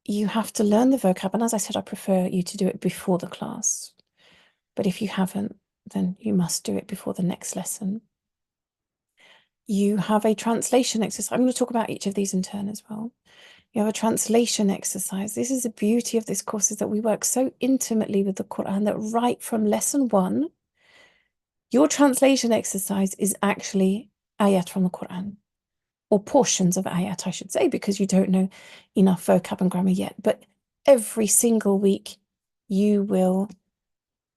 You have to learn the vocab, and as I said, I prefer you to do it before the class. But if you haven't, then you must do it before the next lesson. You have a translation exercise. I'm going to talk about each of these in turn as well. You have a translation exercise. This is the beauty of this course, is that we work so intimately with the Qur'an that right from lesson 1, your translation exercise is actually ayat from the Qur'an, or portions of ayat, I should say, because you don't know enough vocab and grammar yet. But every single week, you will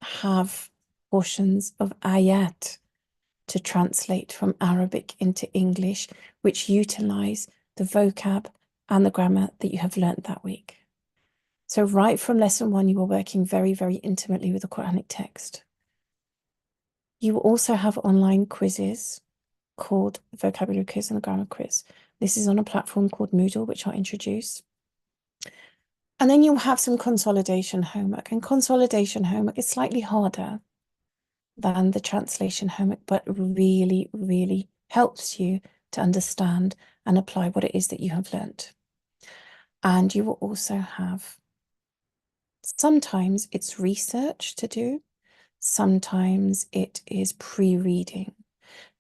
have portions of ayat to translate from Arabic into English, which utilize the vocab and the grammar that you have learnt that week. So right from lesson 1, you are working very, very intimately with the Quranic text. You will also have online quizzes called the Vocabulary Quiz and the Grammar Quiz. This is on a platform called Moodle, which I'll introduce. And then you'll have some consolidation homework. And consolidation homework is slightly harder than the translation homework, but really, really helps you to understand and apply what it is that you have learnt. And you will also have, sometimes it's research to do, sometimes it is pre-reading.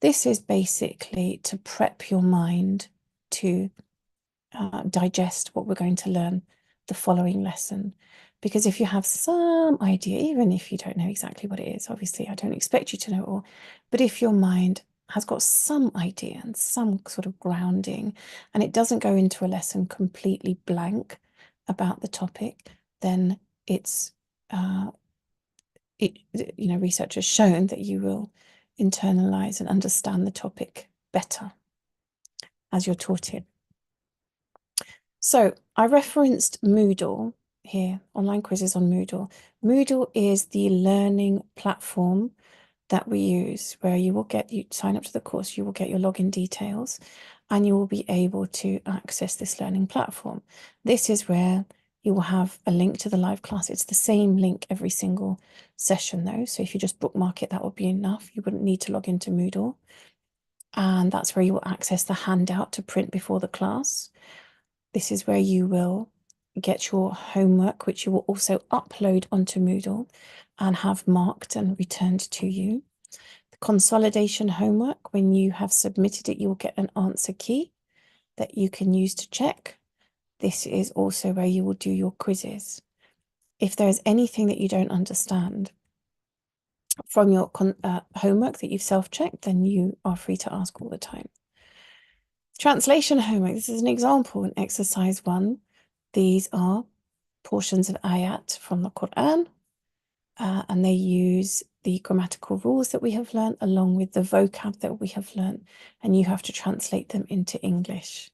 This is basically to prep your mind to digest what we're going to learn the following lesson. Because if you have some idea, even if you don't know exactly what it is, obviously I don't expect you to know it all, but if your mind has got some idea and some sort of grounding, and it doesn't go into a lesson completely blank about the topic, then it's research has shown that you will internalize and understand the topic better as you're taught it. So I referenced Moodle here, online quizzes on Moodle. Moodle is the learning platform that we use, where you sign up to the course, you will get your login details, and you will be able to access this learning platform. This is where you will have a link to the live class. It's the same link every single session though. So if you just bookmark it, that would be enough. You wouldn't need to log into Moodle. And that's where you will access the handout to print before the class. This is where you will get your homework, which you will also upload onto Moodle and have marked and returned to you. The consolidation homework, when you have submitted it, you will get an answer key that you can use to check. This is also where you will do your quizzes. If there's anything that you don't understand from your homework that you've self-checked, then you are free to ask all the time. Translation homework, this is an example in exercise 1. These are portions of ayat from the Qur'an, and they use the grammatical rules that we have learned along with the vocab that we have learned, and you have to translate them into English.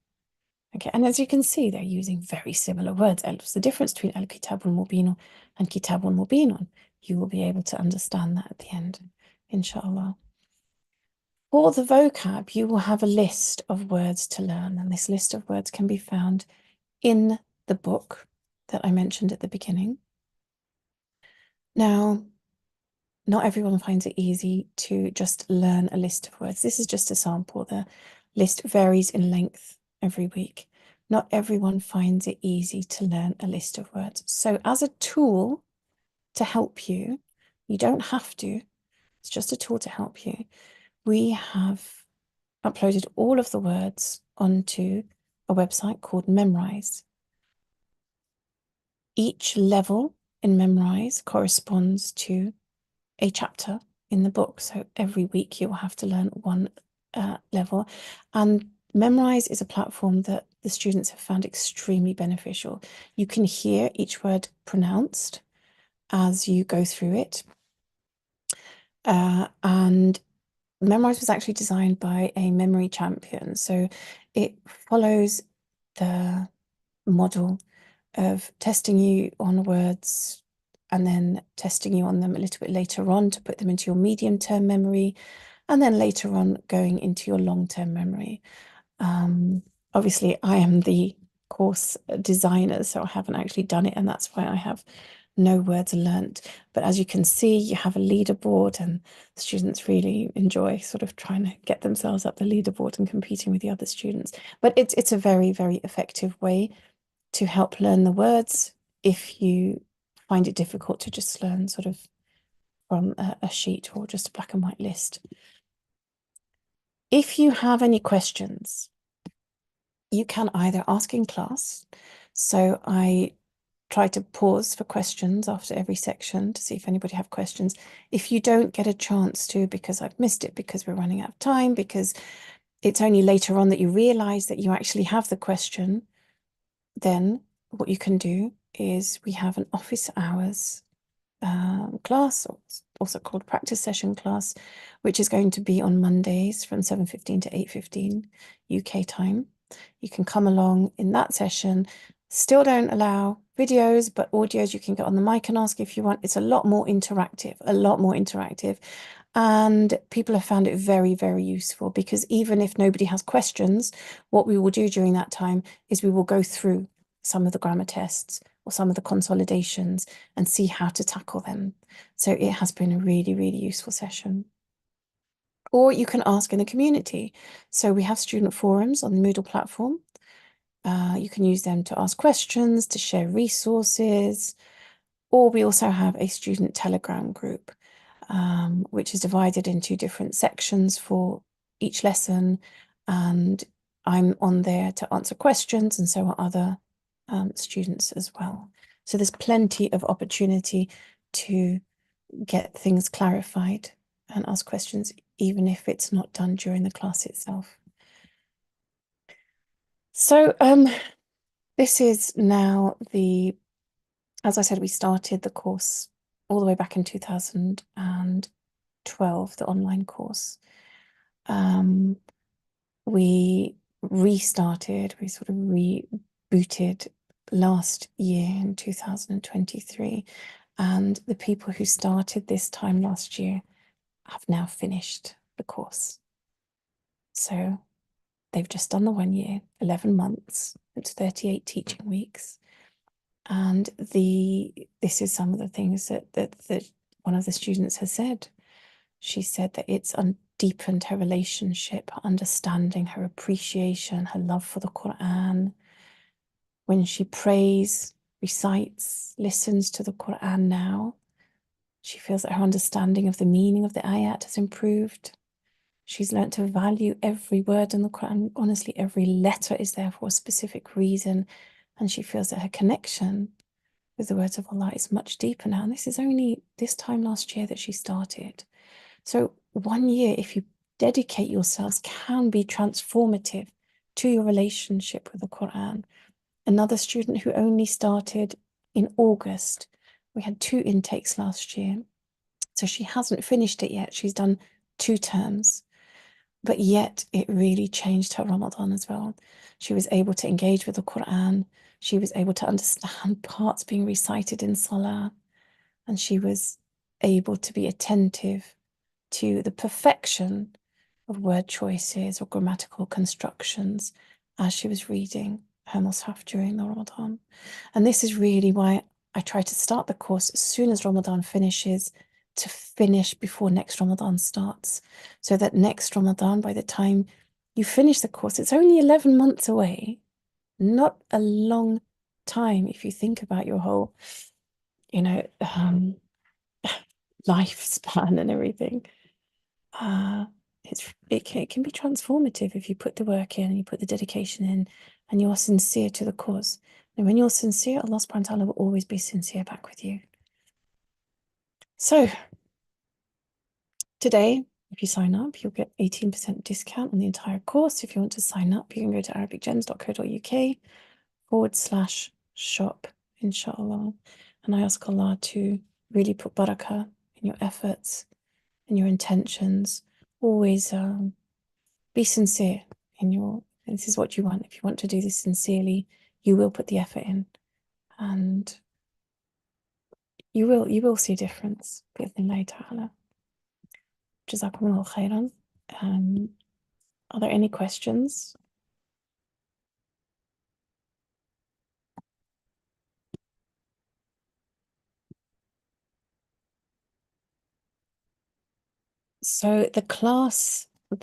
Okay, and as you can see, they're using very similar words. What's the difference between al-kitab al-mubin and kitab al-mubin? You will be able to understand that at the end, inshallah. For the vocab, you will have a list of words to learn, and this list of words can be found in the book that I mentioned at the beginning. Now, not everyone finds it easy to just learn a list of words. This is just a sample. The list varies in length every week. Not everyone finds it easy to learn a list of words. So as a tool to help you, you don't have to, it's just a tool to help you. We have uploaded all of the words onto a website called Memrise. Each level in Memrise corresponds to a chapter in the book. So every week you will have to learn one level. And Memrise is a platform that the students have found extremely beneficial. You can hear each word pronounced as you go through it. And Memrise was actually designed by a memory champion. So it follows the model of testing you on words and then testing you on them a little bit later on to put them into your medium-term memory, and then later on going into your long-term memory. Obviously, I am the course designer, so I haven't actually done it, and that's why I have no words learnt. But as you can see, you have a leaderboard, and students really enjoy sort of trying to get themselves up the leaderboard and competing with the other students. But it's a very, very effective way to help learn the words if you find it difficult to just learn sort of from a sheet or just a black and white list. If you have any questions, you can either ask in class. So I try to pause for questions after every section to see if anybody have questions. If you don't get a chance to, because I've missed it, because we're running out of time, because it's only later on that you realize that you actually have the question, then what you can do is we have an office hours class, also called practice session class, which is going to be on Mondays from 7:15 to 8:15 UK time. You can come along in that session. Still don't allow videos, but audios you can get on the mic and ask if you want. It's a lot more interactive, a lot more interactive. And people have found it very, very useful, because even if nobody has questions, what we will do during that time is we will go through some of the grammar tests or some of the consolidations and see how to tackle them. So it has been a really, really useful session. Or you can ask in the community. So we have student forums on the Moodle platform. You can use them to ask questions, to share resources, or we also have a student Telegram group, which is divided into different sections for each lesson. And I'm on there to answer questions, and so are other students as well. So there's plenty of opportunity to get things clarified and ask questions, even if it's not done during the class itself. So this is now as I said, we started the course all the way back in 2012, the online course. We restarted, we sort of rebooted last year in 2023, and the people who started this time last year have now finished the course. So they've just done the 1 year, 11 months, it's 38 teaching weeks. And this is some of the things that one of the students has said. She said that it's deepened her relationship, her understanding, her appreciation, her love for the Qur'an. When she prays, recites, listens to the Qur'an now, she feels that her understanding of the meaning of the ayat has improved. She's learnt to value every word in the Qur'an. Honestly, every letter is there for a specific reason. And she feels that her connection with the words of Allah is much deeper now. And this is only this time last year that she started. So 1 year, if you dedicate yourselves, can be transformative to your relationship with the Qur'an. Another student who only started in August, we had 2 intakes last year. So she hasn't finished it yet. She's done 2 terms, but yet it really changed her Ramadan as well. She was able to engage with the Qur'an. She was able to understand parts being recited in Salah, and she was able to be attentive to the perfection of word choices or grammatical constructions as she was reading her Mus'haf during the Ramadan. And this is really why I try to start the course as soon as Ramadan finishes, to finish before next Ramadan starts, so that next Ramadan, by the time you finish the course, it's only 11 months away, not a long time if you think about your whole, lifespan and everything. It can be transformative if you put the work in and you put the dedication in and you're sincere to the cause. And when you're sincere, Allah subhanahu wa ta'ala will always be sincere back with you. So today, if you sign up, you'll get 18% discount on the entire course. If you want to sign up, you can go to arabicgems.co.uk/shop, inshallah. And I ask Allah to really put barakah in your efforts, in your intentions. Always be sincere and this is what you want. If you want to do this sincerely, you will put the effort in, and you will see a difference. Bi-idhnillahi ta'ala. Jazakumullah khairan. Are there any questions? So the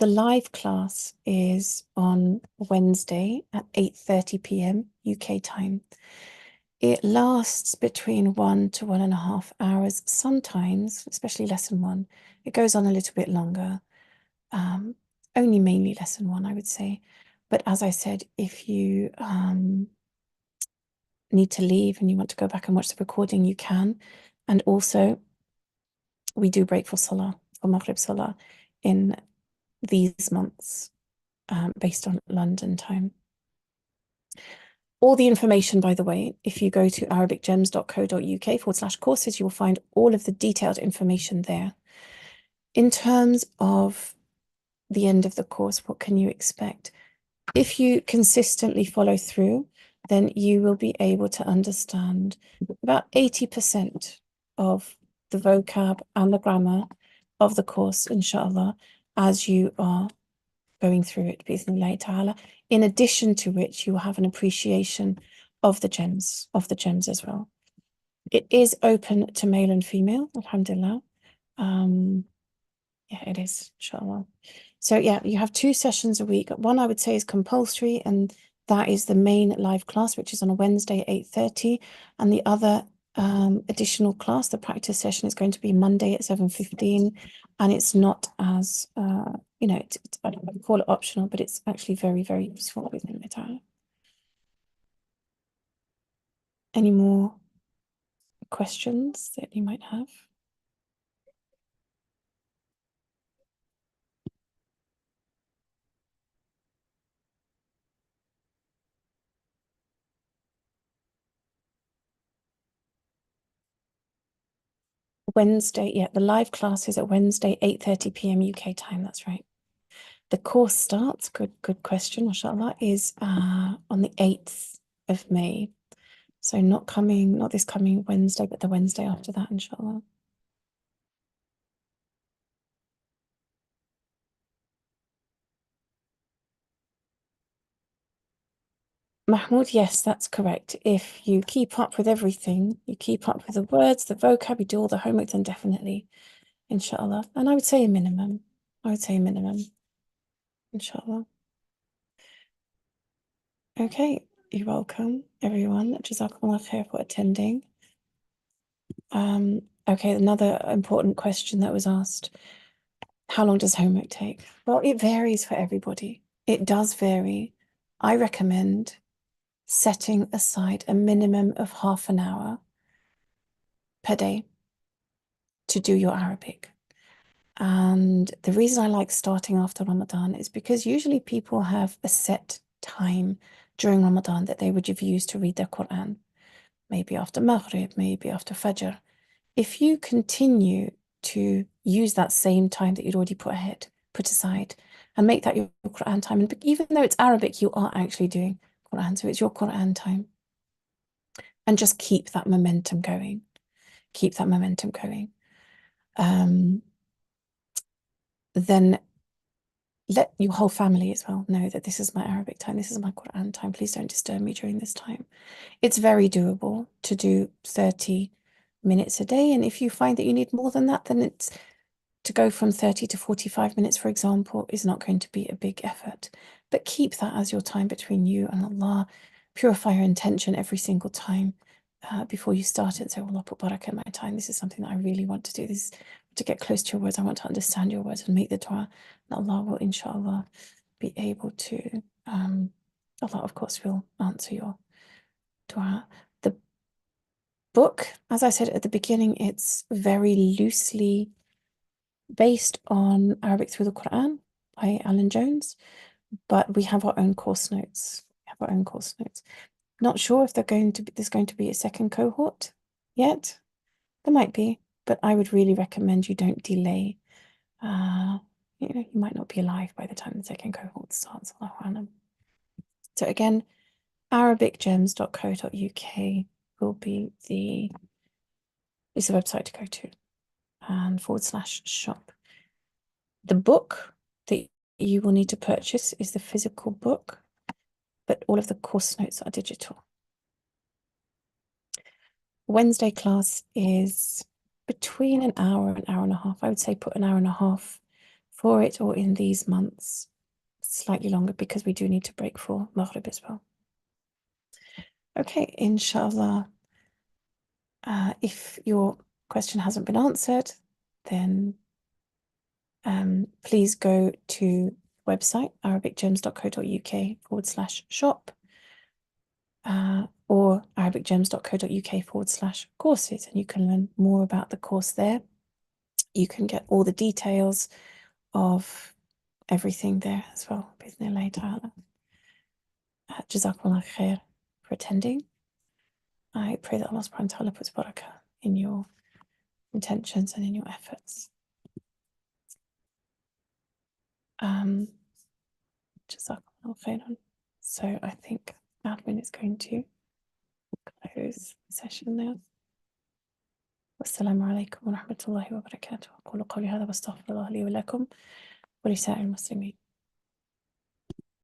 live class is on Wednesday at 8:30 p.m. UK time. It lasts between 1 to 1.5 hours. Sometimes, especially lesson 1, it goes on a little bit longer. Only mainly lesson 1, I would say. But as I said, if you need to leave and you want to go back and watch the recording, you can. And also, we do break for Salah, for Maghrib Salah, in these months, based on London time. All the information, by the way, if you go to arabicgems.co.uk/courses, you will find all of the detailed information there. In terms of the end of the course, what can you expect? If you consistently follow through, then you will be able to understand about 80% of the vocab and the grammar of the course, inshallah, as you are going through it, bi-idhnillahi ta'ala. In addition to which, you will have an appreciation of the gems as well. It is open to male and female, alhamdulillah. Yeah, it is, inshallah. So yeah, you have 2 sessions a week. One I would say is compulsory, and that is the main live class, which is on a Wednesday at 8:30. And the other additional class, the practice session, is going to be Monday at 7:15. And it's not as, I don't call it optional, but it's actually very, very useful within the time. Any more questions that you might have? Wednesday, yeah, the live class is at Wednesday, 8:30 p.m. UK time, that's right. The course starts, good question, mashallah, is on the 8th of May. So not this coming Wednesday, but the Wednesday after that, inshallah. Mahmoud, yes, that's correct. If you keep up with everything, you keep up with the words, the vocab, you do all the homework, then definitely, inshallah. And I would say a minimum. Inshallah. Okay, you're welcome, everyone. Jazakumullah khair for attending. Okay, another important question that was asked. How long does homework take? Well, it varies for everybody. It does vary. I recommend setting aside a minimum of half an hour per day to do your Arabic. And the reason I like starting after Ramadan is because usually people have a set time during Ramadan that they would have used to read their Qur'an. Maybe after Maghrib, maybe after Fajr. If you continue to use that same time that you'd already put aside, and make that your Qur'an time. And even though it's Arabic, you are actually doing Qur'an, so it's your Qur'an time. And just keep that momentum going. Keep that momentum going. Then let your whole family as well know that this is my Arabic time, this is my Qur'an time. Please don't disturb me during this time. It's very doable to do 30 minutes a day. And if you find that you need more than that, then it's to go from 30 to 45 minutes, for example, is not going to be a big effort. But keep that as your time between you and Allah. Purify your intention every single time before you start it. So Allah put barakah in my time. This is something that I really want to do. This is to get close to your words. I want to understand your words and make the dua. And Allah will, inshallah, be able to, Allah, of course, will answer your dua. The book, as I said at the beginning, it's very loosely based on Arabic Through the Qur'an by Alan Jones, but we have our own course notes. Not sure if there's going to be a second cohort yet. There might be, but I would really recommend you don't delay. You might not be alive by the time the second cohort starts. So again, arabicgems.co.uk will be the website to go to, and /shop. The book that you will need to purchase is the physical book, but all of the course notes are digital. Wednesday class is between an hour and an hour and a half. I would say put an hour and a half for it, or in these months, slightly longer, because we do need to break for Maghrib as well. Okay, inshallah. If your question hasn't been answered, then please go to website arabicgems.co.uk /shop or arabicgems.co.uk /courses, and you can learn more about the course there. You can get all the details of everything there as well. Bismillah ta'ala. Jazakumullah khair for attending. I pray that Allah subhanahu wa ta'ala puts barakah in your intentions and in your efforts. Jazakumullah khairan. So I think admin is going to close the session now. Wassalamu alaikum wa rahmatullahi wa barakatuh. أقول قولي هذا واستغفر الله لي ولكم ولسائر المسلمين.